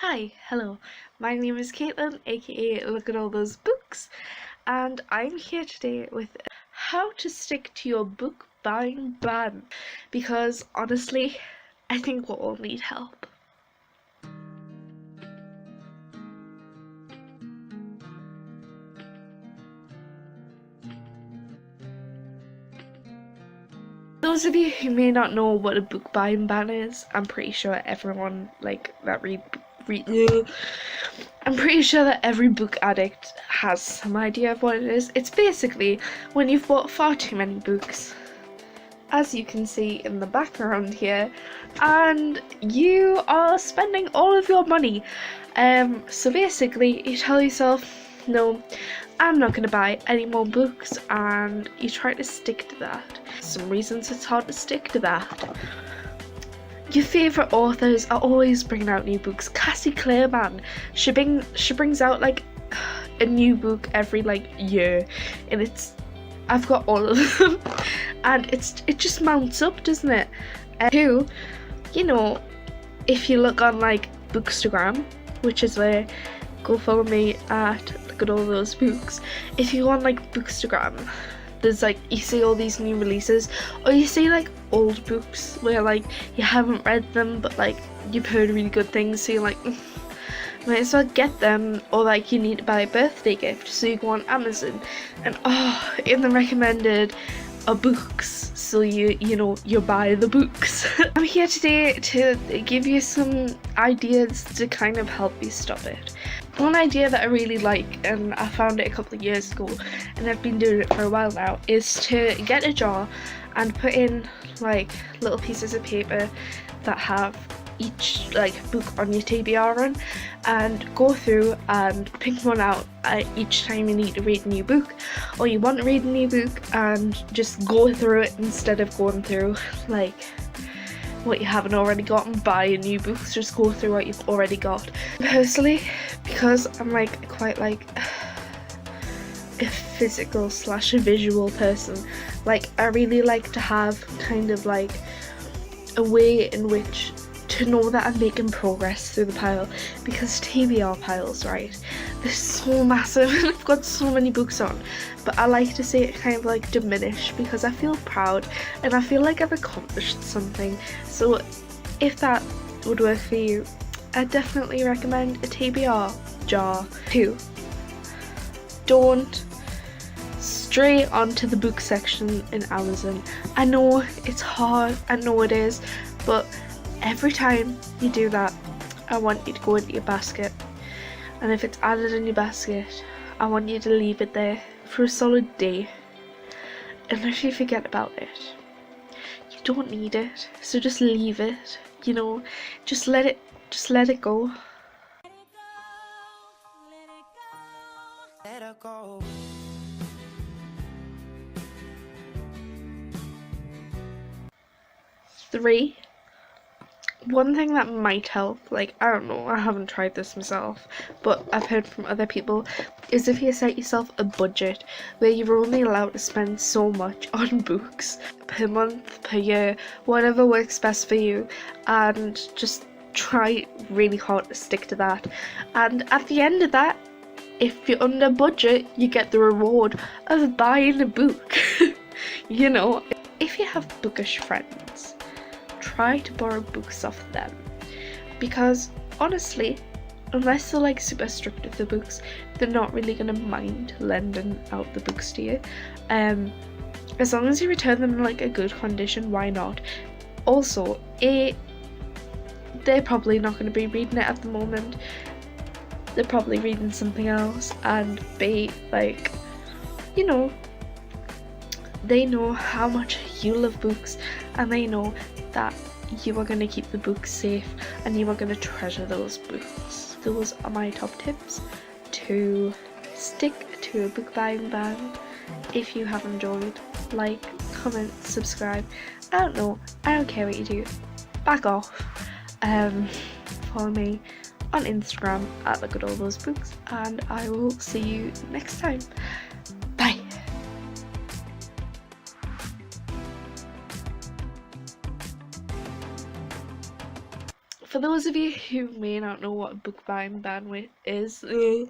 Hi, hello. My name is Caitlin, aka Look at All Those Books, and I'm here today with how to stick to your book buying ban because honestly, I think we all need help. Those of you who may not know what a book buying ban is, I'm pretty sure everyone I'm pretty sure that every book addict has some idea of what it is. It's basically when you've bought far too many books, as you can see in the background here, and you are spending all of your money. So basically you tell yourself, no, I'm not going to buy any more books, and you try to stick to that. Some reasons it's hard to stick to that. Your favourite authors are always bringing out new books. Cassie Clare, man, she brings out like a new book every year, and I've got all of them, and it just mounts up, doesn't it? Two, if you look on Bookstagram, which is where go follow me at Look at All Those Books. If you go on Bookstagram, there's you see all these new releases, or you see old books where you haven't read them but you've heard really good things, so you're might as well get them, or you need to buy a birthday gift, so you go on Amazon and in the recommended are books, so you buy the books. I'm here today to give you some ideas to kind of help you stop it. One idea that I really like, and I found it a couple of years ago and I've been doing it for a while now, is to get a jar and put in little pieces of paper that have each book on your TBR on, and go through and pick one out each time you need to read a new book, or you want to read a new book, and just go through it instead of going through what you haven't already got and buy a new book. Just go through what you've already got. Personally, because I'm quite a physical / a visual person, I really like to have kind of a way in which to know that I'm making progress through the pile, because TBR piles, right, they're so massive and I've got so many books on, but I like to see it kind of diminish, because I feel proud and I feel like I've accomplished something. So if that would work for you, I definitely recommend a TBR jar. 2, don't stray onto the book section in Amazon. I know it's hard, I know it is, but every time you do that, I want you to go into your basket, and if it's added in your basket, I want you to leave it there for a solid day. And if you forget about it, you don't need it, so just leave it, just let it go. Let it go. 3, one thing that might help, I don't know, I haven't tried this myself, but I've heard from other people, is if you set yourself a budget where you're only allowed to spend so much on books per month, per year, whatever works best for you, and just try really hard to stick to that. And at the end of that, if you're under budget, you get the reward of buying a book. If you have bookish friends, try to borrow books off them, because honestly, unless they're super strict with the books, they're not really gonna mind lending out the books to you. As long as you return them in a good condition, why not? Also, A, they're probably not going to be reading it at the moment, they're probably reading something else, and B, they know how much you love books, and they know that you are going to keep the books safe and you are going to treasure those books. Those are my top tips to stick to a book buying ban. If you have enjoyed, comment, subscribe. I don't know, I don't care what you do, back off. Follow me on Instagram at Look at All Those Books, and I will see you next time. Bye. for those of you who may not know what a book buying ban is, for